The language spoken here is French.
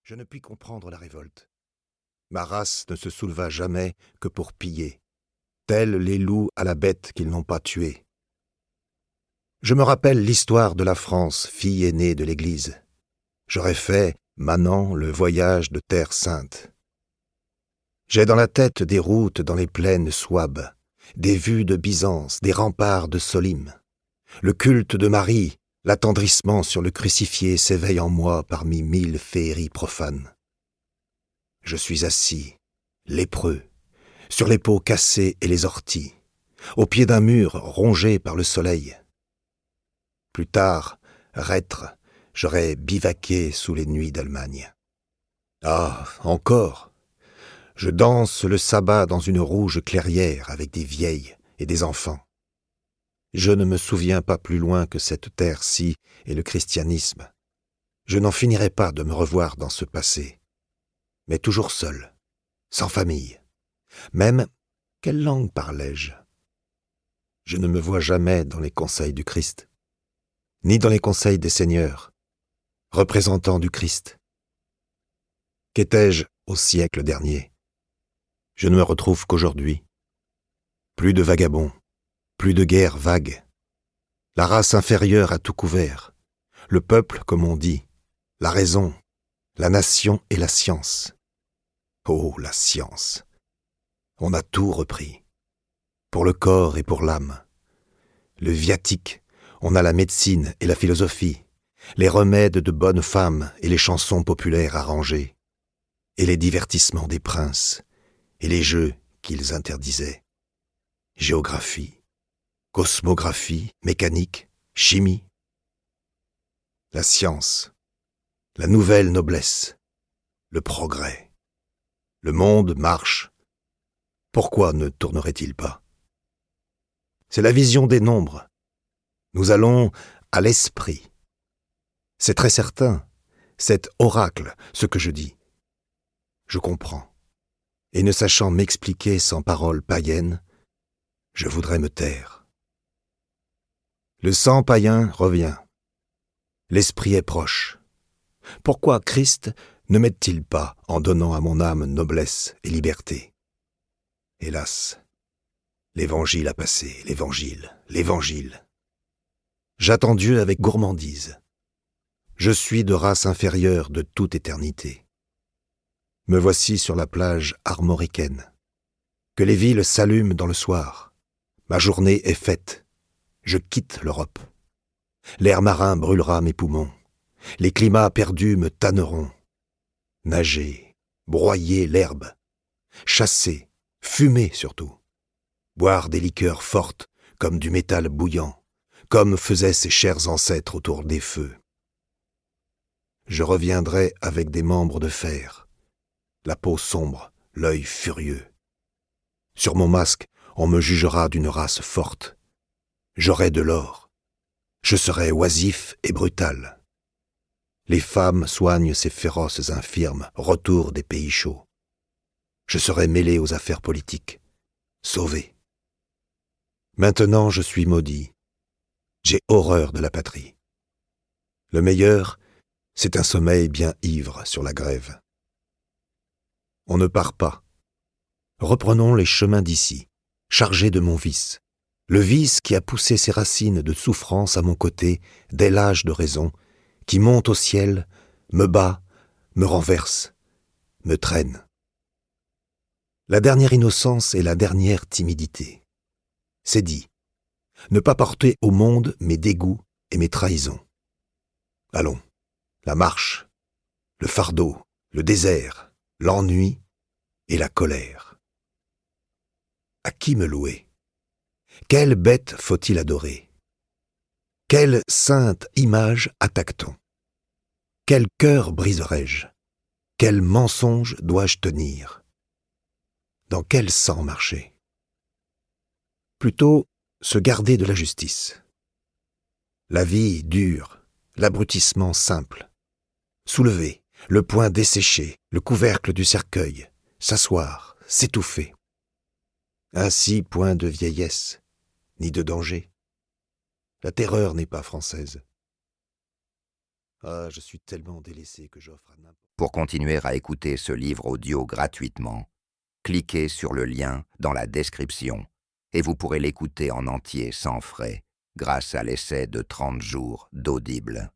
Je ne puis comprendre la révolte. Ma race ne se souleva jamais que pour piller, tels les loups à la bête qu'ils n'ont pas tuée. Je me rappelle l'histoire de la France, fille aînée de l'Église. J'aurais fait, manant, le voyage de Terre Sainte. J'ai dans la tête des routes dans les plaines souabes, des vues de Byzance, des remparts de Solim. Le culte de Marie, l'attendrissement sur le crucifié s'éveille en moi parmi 1000 féeries profanes. Je suis assis, lépreux, sur les peaux cassées et les orties, au pied d'un mur rongé par le soleil. Plus tard, reître, j'aurais bivaqué sous les nuits d'Allemagne. Ah, encore! Je danse le sabbat dans une rouge clairière avec des vieilles et des enfants. Je ne me souviens pas plus loin que cette terre-ci et le christianisme. Je n'en finirai pas de me revoir dans ce passé. Mais toujours seul, sans famille. Même, quelle langue parlais-je? Je ne me vois jamais dans les conseils du Christ, ni dans les conseils des seigneurs, représentants du Christ. Qu'étais-je au siècle dernier? Je ne me retrouve qu'aujourd'hui. Plus de vagabonds, plus de guerres vagues. La race inférieure a tout couvert. Le peuple, comme on dit, la raison, la nation et la science. Oh, la science! On a tout repris. Pour le corps et pour l'âme. Le viatique, on a la médecine et la philosophie, les remèdes de bonnes femmes et les chansons populaires arrangées, et les divertissements des princes, et les jeux qu'ils interdisaient. Géographie, cosmographie, mécanique, chimie. La science, la nouvelle noblesse, le progrès. Le monde marche. Pourquoi ne tournerait-il pas? C'est la vision des nombres. Nous allons à l'esprit. C'est très certain, c'est oracle ce que je dis. Je comprends. Et ne sachant m'expliquer sans paroles païennes, je voudrais me taire. Le sang païen revient. L'esprit est proche. Pourquoi Christ ne m'aide-t-il pas en donnant à mon âme noblesse et liberté? Hélas, l'Évangile a passé, l'Évangile. J'attends Dieu avec gourmandise. Je suis de race inférieure de toute éternité. Me voici sur la plage armoricaine. Que les villes s'allument dans le soir. Ma journée est faite. Je quitte l'Europe. L'air marin brûlera mes poumons. Les climats perdus me tanneront. Nager, broyer l'herbe, chasser, fumer surtout. Boire des liqueurs fortes comme du métal bouillant, comme faisaient ses chers ancêtres autour des feux. Je reviendrai avec des membres de fer, la peau sombre, l'œil furieux. Sur mon masque, on me jugera d'une race forte. J'aurai de l'or. Je serai oisif et brutal. Les femmes soignent ces féroces infirmes, retour des pays chauds. Je serai mêlé aux affaires politiques, sauvé. Maintenant je suis maudit. J'ai horreur de la patrie. Le meilleur, c'est un sommeil bien ivre sur la grève. On ne part pas. Reprenons les chemins d'ici, chargés de mon vice. Le vice qui a poussé ses racines de souffrance à mon côté dès l'âge de raison, qui monte au ciel, me bat, me renverse, me traîne. La dernière innocence et la dernière timidité. C'est dit. Ne pas porter au monde mes dégoûts et mes trahisons. Allons, la marche, le fardeau, le désert, l'ennui et la colère. À qui me louer? Quelle bête faut-il adorer? Quelle sainte image attaque-t-on? Quel cœur briserai-je? Quel mensonge dois-je tenir? Dans quel sang marcher? Plutôt se garder de la justice. La vie dure, l'abrutissement simple. Soulever, le poing desséché, le couvercle du cercueil, s'asseoir, s'étouffer. Ainsi point de vieillesse, ni de danger. La terreur n'est pas française. Ah, je suis tellement délaissé que j'offre à n'importe... Pour continuer à écouter ce livre audio gratuitement, cliquez sur le lien dans la description et vous pourrez l'écouter en entier sans frais grâce à l'essai de 30 jours d'Audible.